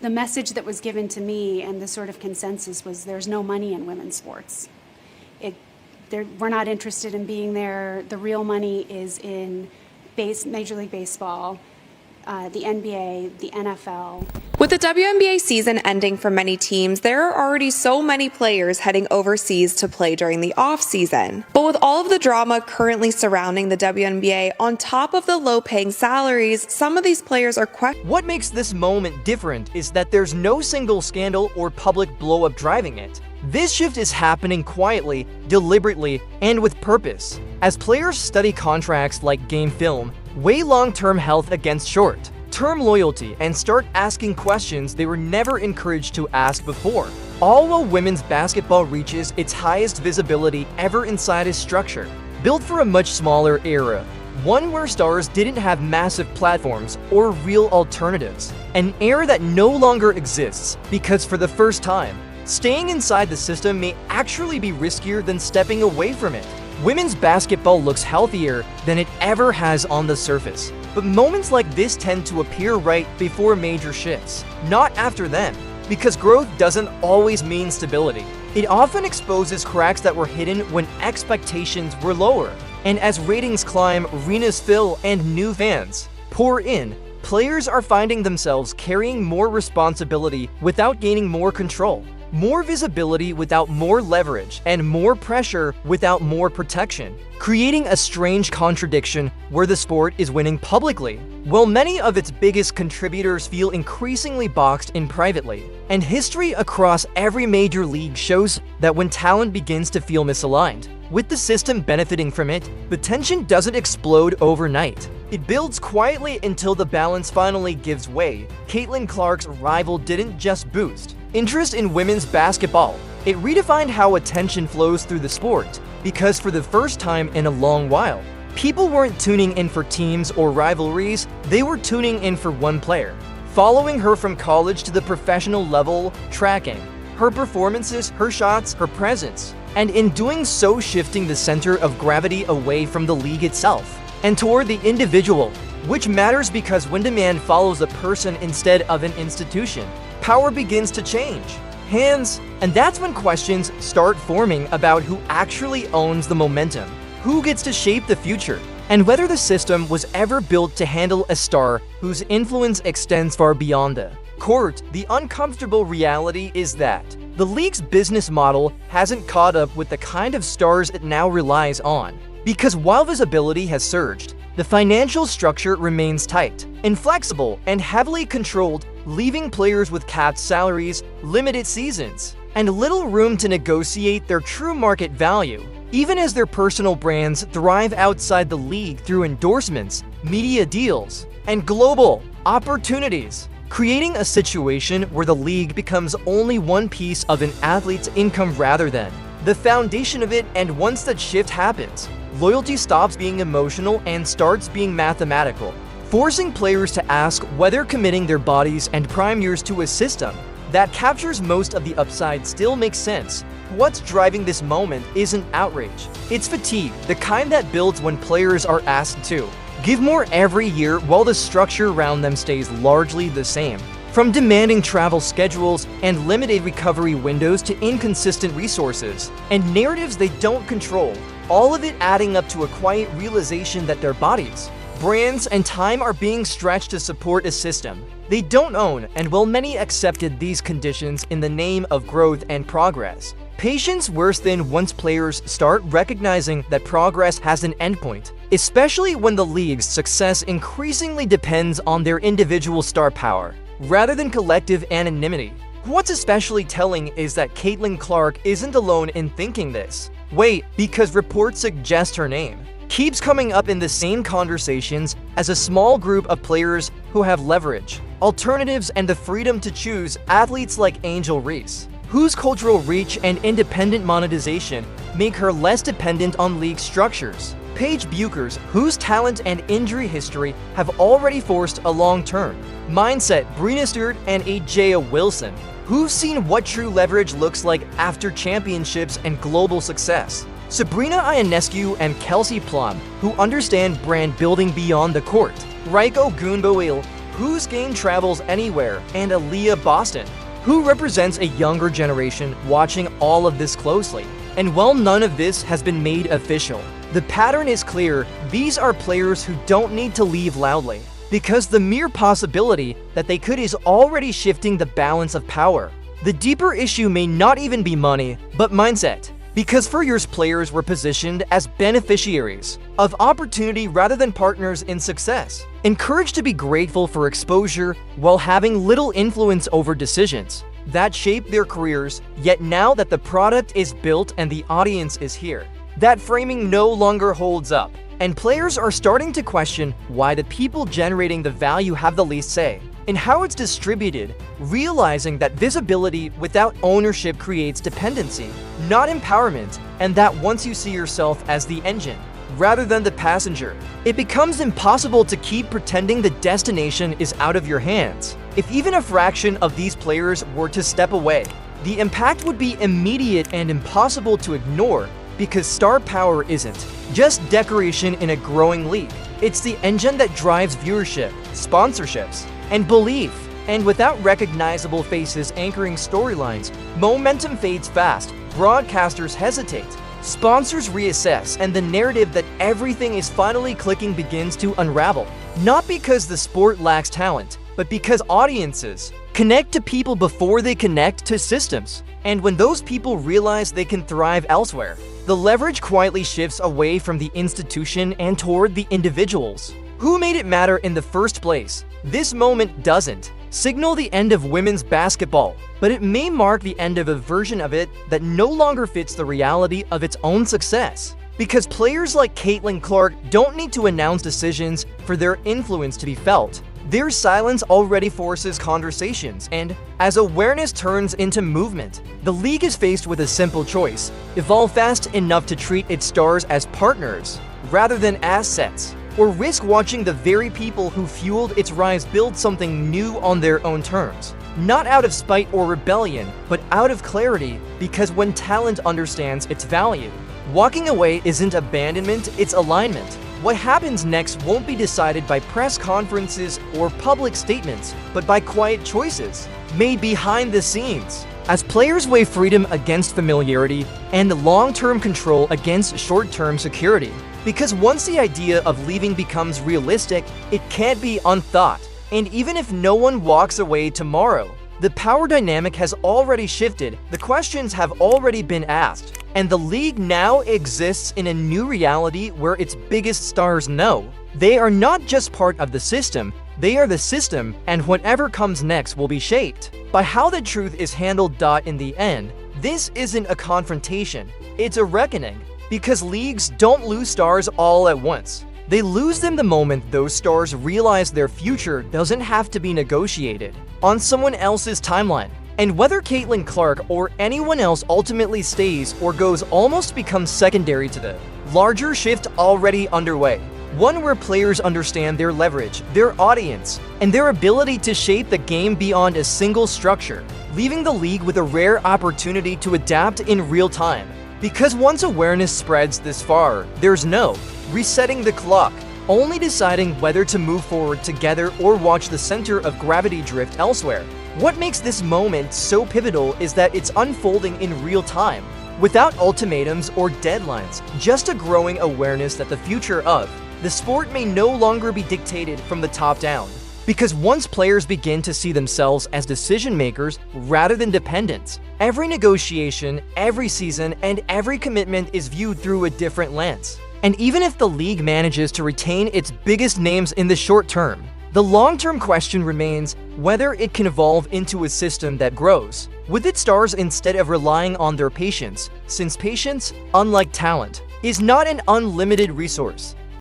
the message that was given to me and the sort of consensus was there's no money in women's sports. We're not interested in being there. The real money is in Major League Baseball, the NBA, the NFL. With the WNBA season ending for many teams, there are already so many players heading overseas to play during the off-season. But with all of the drama currently surrounding the WNBA, on top of the low-paying salaries, some of these players are questioning. What makes this moment different is that there's no single scandal or public blow-up driving it. This shift is happening quietly, deliberately, and with purpose, as players study contracts like game film, weigh long-term health against short-term loyalty, and start asking questions they were never encouraged to ask before. All while women's basketball reaches its highest visibility ever inside a structure, built for a much smaller era, one where stars didn't have massive platforms or real alternatives, an era that no longer exists because for the first time, staying inside the system may actually be riskier than stepping away from it. Women's basketball looks healthier than it ever has on the surface, but moments like this tend to appear right before major shifts, not after them, because growth doesn't always mean stability. It often exposes cracks that were hidden when expectations were lower, and as ratings climb, arenas fill, and new fans pour in, players are finding themselves carrying more responsibility without gaining more control. More visibility without more leverage, and more pressure without more protection, creating a strange contradiction where the sport is winning publicly, while many of its biggest contributors feel increasingly boxed in privately. And history across every major league shows that when talent begins to feel misaligned, with the system benefiting from it, the tension doesn't explode overnight. It builds quietly until the balance finally gives way. Caitlin Clark's arrival didn't just boost interest in women's basketball. It redefined how attention flows through the sport, because for the first time in a long while, people weren't tuning in for teams or rivalries, they were tuning in for one player. Following her from college to the professional level, tracking her performances, her shots, her presence, and in doing so shifting the center of gravity away from the league itself and toward the individual, which matters because when demand follows a person instead of an institution, power begins to change hands, and that's when questions start forming about who actually owns the momentum, who gets to shape the future, and whether the system was ever built to handle a star whose influence extends far beyond the court. The uncomfortable reality is that the league's business model hasn't caught up with the kind of stars it now relies on, because while visibility has surged, the financial structure remains tight, inflexible, and heavily controlled, leaving players with capped salaries, limited seasons, and little room to negotiate their true market value, even as their personal brands thrive outside the league through endorsements, media deals, and global opportunities, creating a situation where the league becomes only one piece of an athlete's income rather than the foundation of it. And once that shift happens, loyalty stops being emotional and starts being mathematical, forcing players to ask whether committing their bodies and prime years to a system that captures most of the upside still makes sense. What's driving this moment isn't outrage, it's fatigue, the kind that builds when players are asked to give more every year while the structure around them stays largely the same. From demanding travel schedules and limited recovery windows to inconsistent resources and narratives they don't control, all of it adding up to a quiet realization that their bodies, brands, and time are being stretched to support a system they don't own. And while many accepted these conditions in the name of growth and progress, patience wears thin once players start recognizing that progress has an endpoint, especially when the league's success increasingly depends on their individual star power rather than collective anonymity. What's especially telling is that Caitlin Clark isn't alone in thinking this. Wait, because reports suggest her name keeps coming up in the same conversations as a small group of players who have leverage, alternatives, and the freedom to choose. Athletes like Angel Reese, whose cultural reach and independent monetization make her less dependent on league structures. Paige Bueckers, whose talent and injury history have already forced a long-term mindset. Breanna Stewart and Angel Wilson, who've seen what true leverage looks like after championships and global success. Sabrina Ionescu and Kelsey Plum, who understand brand building beyond the court. Raiko Gunboil whose game travels anywhere, and Aaliyah Boston, who represents a younger generation watching all of this closely. And while none of this has been made official, the pattern is clear. These are players who don't need to leave loudly, because the mere possibility that they could is already shifting the balance of power. The deeper issue may not even be money, but mindset. Because for years, players were positioned as beneficiaries of opportunity rather than partners in success, encouraged to be grateful for exposure while having little influence over decisions that shape their careers. Yet now that the product is built and the audience is here, that framing no longer holds up, and players are starting to question why the people generating the value have the least say in how it's distributed, realizing that visibility without ownership creates dependency, not empowerment, and that once you see yourself as the engine rather than the passenger, it becomes impossible to keep pretending the destination is out of your hands. If even a fraction of these players were to step away, the impact would be immediate and impossible to ignore, because star power isn't just decoration in a growing league. It's the engine that drives viewership, sponsorships, and belief. And without recognizable faces anchoring storylines, momentum fades fast, broadcasters hesitate, sponsors reassess, and the narrative that everything is finally clicking begins to unravel. Not because the sport lacks talent, but because audiences connect to people before they connect to systems. And when those people realize they can thrive elsewhere, the leverage quietly shifts away from the institution and toward the individuals who made it matter in the first place. This moment doesn't signal the end of women's basketball, but it may mark the end of a version of it that no longer fits the reality of its own success. Because players like Caitlin Clark don't need to announce decisions for their influence to be felt. Their silence already forces conversations, and as awareness turns into movement, the league is faced with a simple choice: evolve fast enough to treat its stars as partners rather than assets, or risk watching the very people who fueled its rise build something new on their own terms. Not out of spite or rebellion, but out of clarity, because when talent understands its value, walking away isn't abandonment, it's alignment. What happens next won't be decided by press conferences or public statements, but by quiet choices made behind the scenes. As players weigh freedom against familiarity and long-term control against short-term security. Because once the idea of leaving becomes realistic, it can't be unthought. And even if no one walks away tomorrow, the power dynamic has already shifted, the questions have already been asked, and the league now exists in a new reality where its biggest stars know they are not just part of the system, they are the system, and whatever comes next will be shaped by how the truth is handled. In the end, this isn't a confrontation, it's a reckoning, because leagues don't lose stars all at once. They lose them the moment those stars realize their future doesn't have to be negotiated on someone else's timeline. And whether Caitlin Clark or anyone else ultimately stays or goes almost becomes secondary to the larger shift already underway. One where players understand their leverage, their audience, and their ability to shape the game beyond a single structure, leaving the league with a rare opportunity to adapt in real time. Because once awareness spreads this far, there's no resetting the clock, only deciding whether to move forward together or watch the center of gravity drift elsewhere. What makes this moment so pivotal is that it's unfolding in real time, without ultimatums or deadlines, just a growing awareness that the future of the sport may no longer be dictated from the top down. Because once players begin to see themselves as decision makers rather than dependents, every negotiation, every season, and every commitment is viewed through a different lens. And even if the league manages to retain its biggest names in the short term, the long-term question remains whether it can evolve into a system that grows with its stars instead of relying on their patience, since patience, unlike talent, is not an unlimited resource.